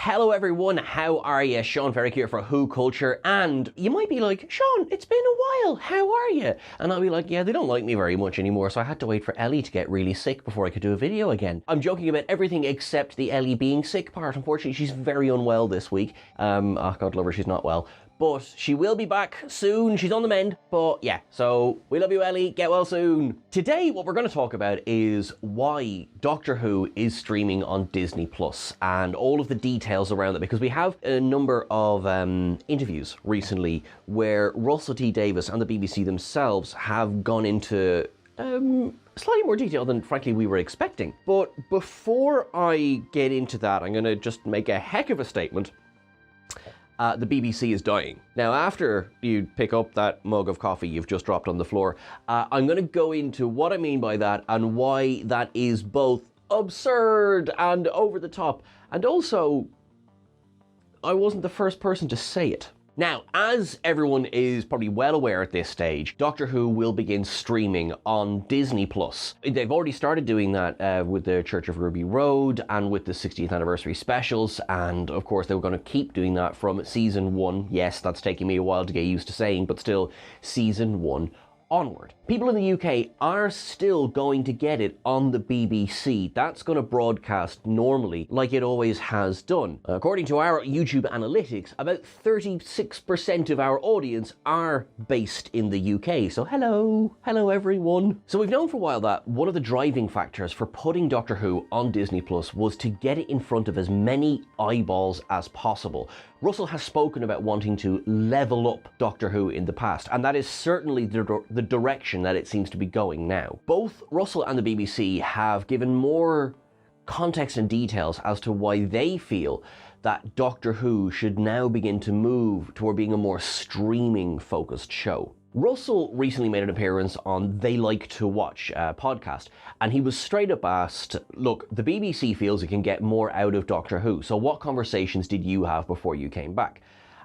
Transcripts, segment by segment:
Hello everyone, how are you? Sean Ferrick here for WhoCulture, and you might be like, Sean, it's been a while, how are you? And I'll be like, yeah, they don't like me very much anymore, so I had to wait for Ellie to get really sick before I could do a video again. I'm joking about everything except the Ellie being sick part. Unfortunately, she's very unwell this week. Oh, God love her, she's not well. But she will be back soon, she's on the mend. But yeah, so we love you, Ellie, get well soon. Today, what we're going to talk about is why Doctor Who is streaming on Disney Plus and all of the details around it, because we have a number of interviews recently where Russell T Davies and the BBC themselves have gone into slightly more detail than frankly we were expecting. But before I get into that, I'm going to just make a heck of a statement. The BBC is dying. Now, after you pick up that mug of coffee you've just dropped on the floor, I'm going to go into what I mean by that and why that is both absurd and over the top. And also, I wasn't the first person to say it. Now, as everyone is probably well aware at this stage, Doctor Who will begin streaming on Disney Plus. They've already started doing that with the Church of Ruby Road and with the 60th anniversary specials, and of course they were going to keep doing that from season 1. Yes, that's taking me a while to get used to saying, but still, season 1 onward. People in the UK are still going to get it on the BBC. That's going to broadcast normally like it always has done. According to our YouTube analytics, about 36% of our audience are based in the UK. So hello everyone. So we've known for a while that one of the driving factors for putting Doctor Who on Disney Plus was to get it in front of as many eyeballs as possible. Russell has spoken about wanting to level up Doctor Who in the past, and that is certainly the direction that it seems to be going now. Both Russell and the BBC have given more context and details as to why they feel that Doctor Who should now begin to move toward being a more streaming focused show. Russell recently made an appearance on They Like to Watch podcast, and he was straight up asked, look, the BBC feels it can get more out of Doctor Who, so what conversations did you have before you came back?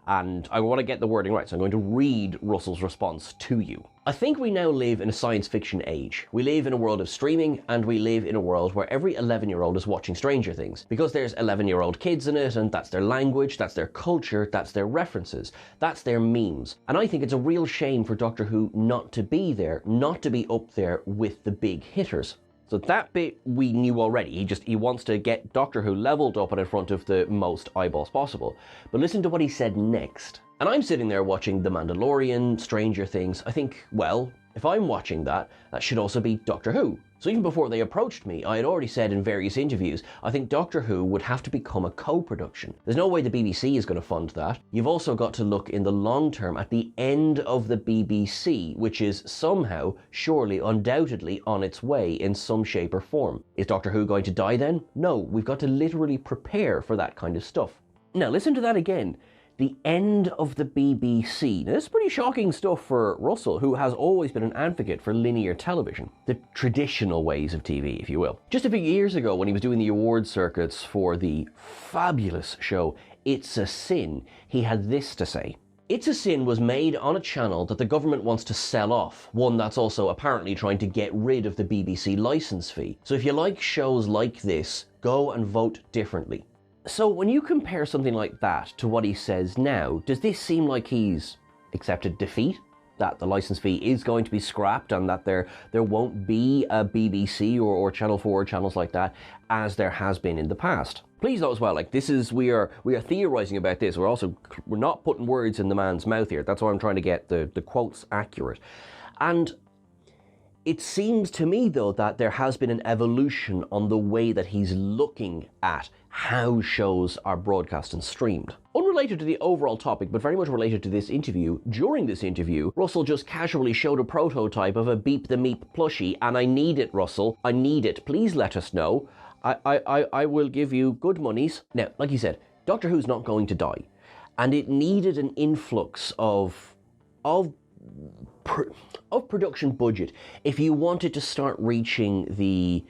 And I want to get the wording right, so I'm going to read Russell's response to you. I think we now live in a science fiction age. We live in a world of streaming, and we live in a world where every 11-year-old is watching Stranger Things. Because there's 11-year-old kids in it, and that's their language, that's their culture, that's their references, that's their memes. And I think it's a real shame for Doctor Who not to be there, not to be up there with the big hitters. So that bit we knew already. He wants to get Doctor Who leveled up and in front of the most eyeballs possible. But listen to what he said next. And I'm sitting there watching The Mandalorian, Stranger Things. I think, well, if I'm watching that, that should also be Doctor Who. So even before they approached me, I had already said in various interviews, I think Doctor Who would have to become a co-production. There's no way the BBC is going to fund that. You've also got to look in the long term at the end of the BBC, which is somehow, surely, undoubtedly on its way in some shape or form. Is Doctor Who going to die then? No, we've got to literally prepare for that kind of stuff. Now listen to that again. The end of the BBC. Now, this is pretty shocking stuff for Russell, who has always been an advocate for linear television. The traditional ways of TV, if you will. Just a few years ago, when he was doing the awards circuits for the fabulous show It's a Sin, he had this to say. It's a Sin was made on a channel that the government wants to sell off, one that's also apparently trying to get rid of the BBC licence fee. So if you like shows like this, go and vote differently. So when you compare something like that to what he says now, does this seem like he's accepted defeat? That the licence fee is going to be scrapped and that there won't be a BBC or Channel 4 channels like that as there has been in the past? Please note as well, like, this is, we are theorising about this. We're not putting words in the man's mouth here. That's why I'm trying to get the quotes accurate. And it seems to me, though, that there has been an evolution on the way that he's looking at how shows are broadcast and streamed. Unrelated to the overall topic, but very much related to this interview, during this interview, Russell just casually showed a prototype of a Beep the Meep plushie, and I need it, Russell. I need it. Please let us know. I will give you good monies. Now, like you said, Doctor Who's not going to die, and it needed an influx of production budget if you wanted to start reaching the,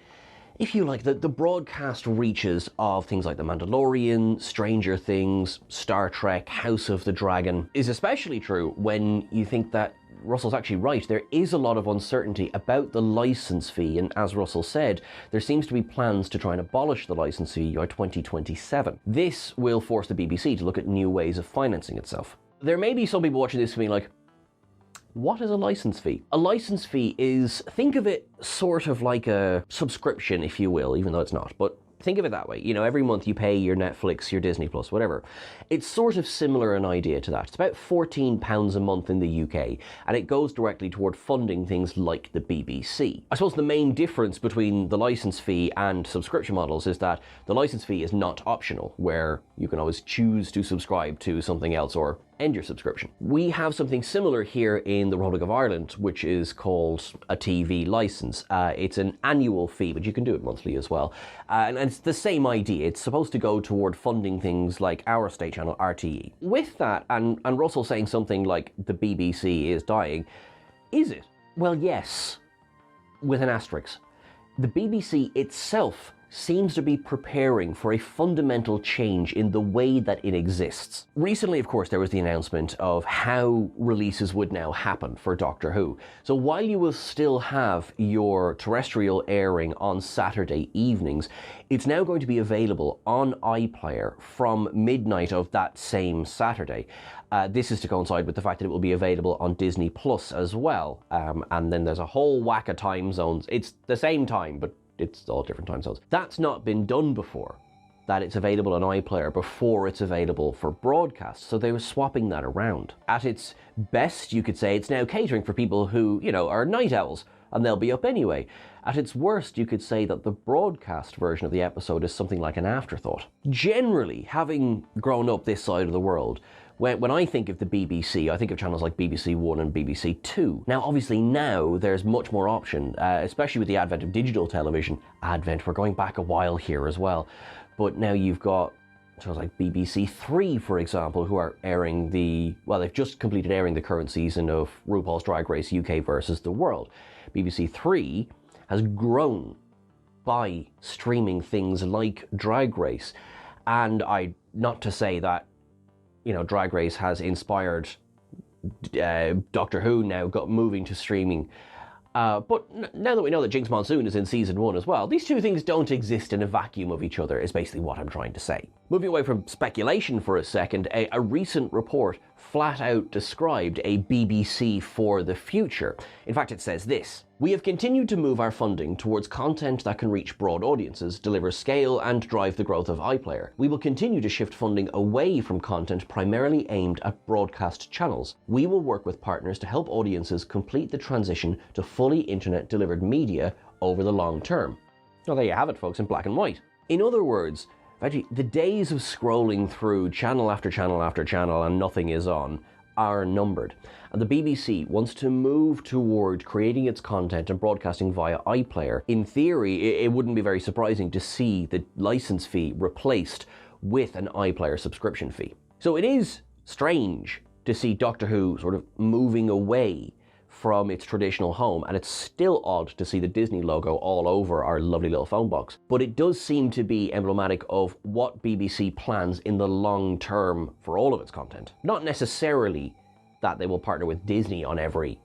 if you like, the broadcast reaches of things like The Mandalorian, Stranger Things, Star Trek, House of the Dragon. Is especially true when you think that Russell's actually right. There is a lot of uncertainty about the license fee, and as Russell said, there seems to be plans to try and abolish the license fee by 2027. This will force the BBC to look at new ways of financing itself. There may be some people watching this being like, what is a license fee? A license fee is, think of it sort of like a subscription, if you will, even though it's not, but think of it that way. You know, every month you pay your Netflix, your Disney Plus, whatever. It's sort of similar an idea to that. It's about £14 a month in the UK, and it goes directly toward funding things like the BBC. I suppose the main difference between the license fee and subscription models is that the license fee is not optional, where you can always choose to subscribe to something else or end your subscription. We have something similar here in the Republic of Ireland, which is called a TV license. It's an annual fee, but you can do it monthly as well. And it's the same idea. It's supposed to go toward funding things like our state channel, RTE. With that, and Russell saying something like the BBC is dying, is it? Well, yes, with an asterisk. The BBC itself seems to be preparing for a fundamental change in the way that it exists. Recently, of course, there was the announcement of how releases would now happen for Doctor Who. So while you will still have your terrestrial airing on Saturday evenings, it's now going to be available on iPlayer from midnight of that same Saturday. This is to coincide with the fact that it will be available on Disney Plus as well. And then there's a whole whack of time zones. It's the same time, but it's all different time zones. That's not been done before, that it's available on iPlayer before it's available for broadcast. So they were swapping that around. At its best, you could say it's now catering for people who, you know, are night owls, and they'll be up anyway. At its worst, you could say that the broadcast version of the episode is something like an afterthought. Generally, having grown up this side of the world, when I think of the BBC, I think of channels like BBC One and BBC Two. Now, obviously now there's much more option, especially with the advent of digital television. We're going back a while here as well. But now you've got shows like BBC Three, for example, who are airing they've just completed airing the current season of RuPaul's Drag Race UK versus the World. BBC Three has grown by streaming things like Drag Race. And not to say that, you know, Drag Race has inspired Doctor Who now moving to streaming. But now that we know that Jinx Monsoon is in season 1 as well, these two things don't exist in a vacuum of each other, is basically what I'm trying to say. Moving away from speculation for a second, a recent report flat out described a BBC for the future. In fact, it says this: "We have continued to move our funding towards content that can reach broad audiences, deliver scale, and drive the growth of iPlayer. We will continue to shift funding away from content primarily aimed at broadcast channels. We will work with partners to help audiences complete the transition to fully internet-delivered media over the long term." Well, there you have it, folks, in black and white. In other words, actually, the days of scrolling through channel after channel after channel and nothing is on are numbered. And the BBC wants to move toward creating its content and broadcasting via iPlayer. In theory, it wouldn't be very surprising to see the license fee replaced with an iPlayer subscription fee. So it is strange to see Doctor Who sort of moving away from its traditional home, and it's still odd to see the Disney logo all over our lovely little phone box. But it does seem to be emblematic of what BBC plans in the long term for all of its content. Not necessarily that they will partner with Disney on every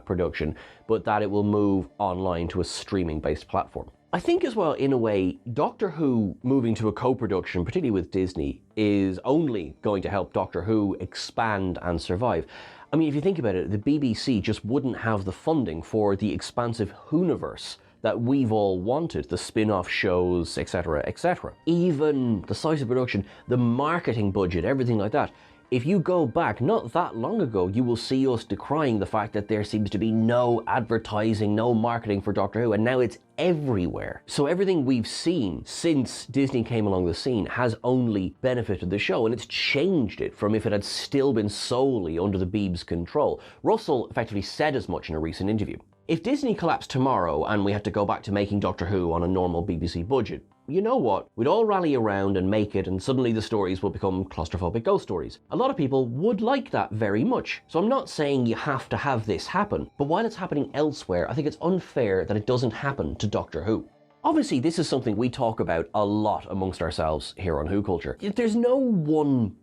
production, but that it will move online to a streaming-based platform. I think as well, in a way, Doctor Who moving to a co-production, particularly with Disney, is only going to help Doctor Who expand and survive. I mean, if you think about it, the BBC just wouldn't have the funding for the expansive Whoniverse that we've all wanted, the spin-off shows, etc., etc. Even the size of production, the marketing budget, everything like that. If you go back not that long ago, you will see us decrying the fact that there seems to be no advertising, no marketing for Doctor Who, and now it's everywhere. So everything we've seen since Disney came along the scene has only benefited the show, and it's changed it from if it had still been solely under the Beebs' control. Russell effectively said as much in a recent interview. If Disney collapsed tomorrow and we had to go back to making Doctor Who on a normal BBC budget, you know what? We'd all rally around and make it, and suddenly the stories will become claustrophobic ghost stories. A lot of people would like that very much. So I'm not saying you have to have this happen, but while it's happening elsewhere, I think it's unfair that it doesn't happen to Doctor Who. Obviously, this is something we talk about a lot amongst ourselves here on WhoCulture. There's no one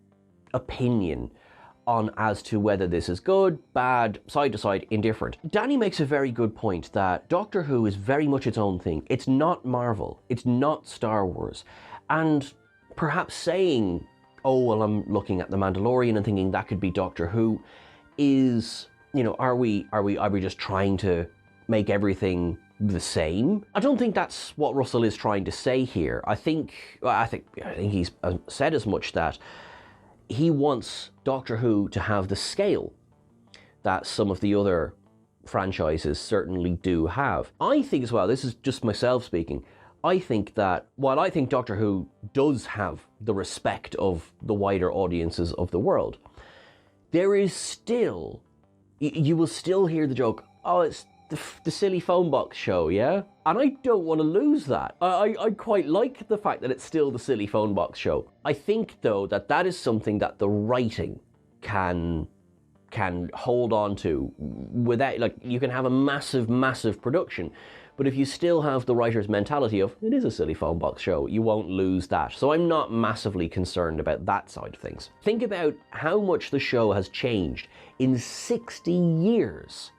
opinion on as to whether this is good, bad, side to side, indifferent. Danny makes a very good point that Doctor Who is very much its own thing. It's not Marvel. It's not Star Wars. And perhaps saying, oh, well, I'm looking at The Mandalorian and thinking that could be Doctor Who is, you know, are we just trying to make everything the same? I don't think that's what Russell is trying to say here. I think he's said as much, that he wants Doctor Who to have the scale that some of the other franchises certainly do have. I think as well, this is just myself speaking, I think that while I think Doctor Who does have the respect of the wider audiences of the world, there is still, you will still hear the joke, oh, it's the silly phone box show, yeah? And I don't want to lose that. I quite like the fact that it's still the silly phone box show. I think, though, that that is something that the writing can hold on to without, like, you can have a massive production, but if you still have the writer's mentality of, it is a silly phone box show, you won't lose that. So I'm not massively concerned about that side of things. Think about how much the show has changed in 60 years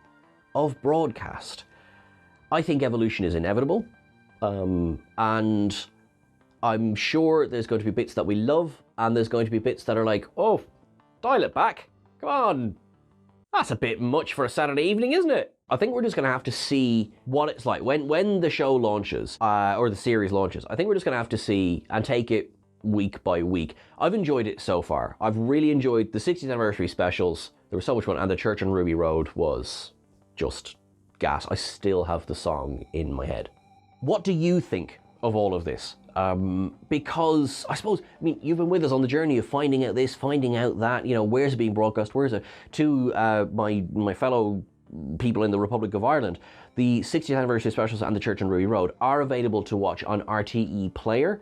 of broadcast. I think evolution is inevitable, and I'm sure there's going to be bits that we love, and there's going to be bits that are like, oh, dial it back, come on, that's a bit much for a Saturday evening, isn't it? I think we're just going to have to see what it's like when the show launches, or the series launches. I think we're just going to have to see and take it week by week. I've enjoyed it so far. I've really enjoyed the 60th anniversary specials. There was so much fun, and the Church on Ruby Road was just gas. I still have the song in my head. What do you think of all of this? Because I suppose, I mean, you've been with us on the journey of finding out this, finding out that, you know, where's it being broadcast, where's it? To my fellow people in the Republic of Ireland, the 60th anniversary specials and the Church on Ruby Road are available to watch on RTE Player.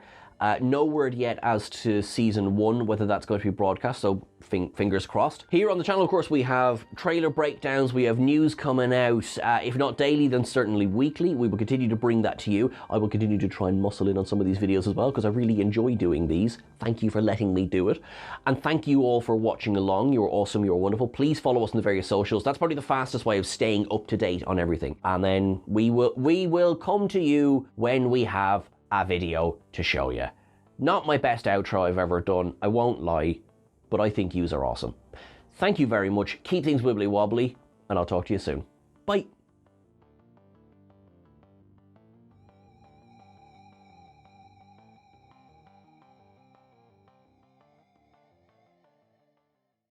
No word yet as to season 1, whether that's going to be broadcast, so fingers crossed. Here on the channel, of course, we have trailer breakdowns, we have news coming out, if not daily, then certainly weekly. We will continue to bring that to you. I will continue to try and muscle in on some of these videos as well, because I really enjoy doing these. Thank you for letting me do it. And thank you all for watching along. You're awesome, you're wonderful. Please follow us on the various socials. That's probably the fastest way of staying up to date on everything. And then we will come to you when we have a video to show you. Not my best outro I've ever done, I won't lie, but I think yous are awesome. Thank you very much, keep things wibbly wobbly, and I'll talk to you soon. Bye.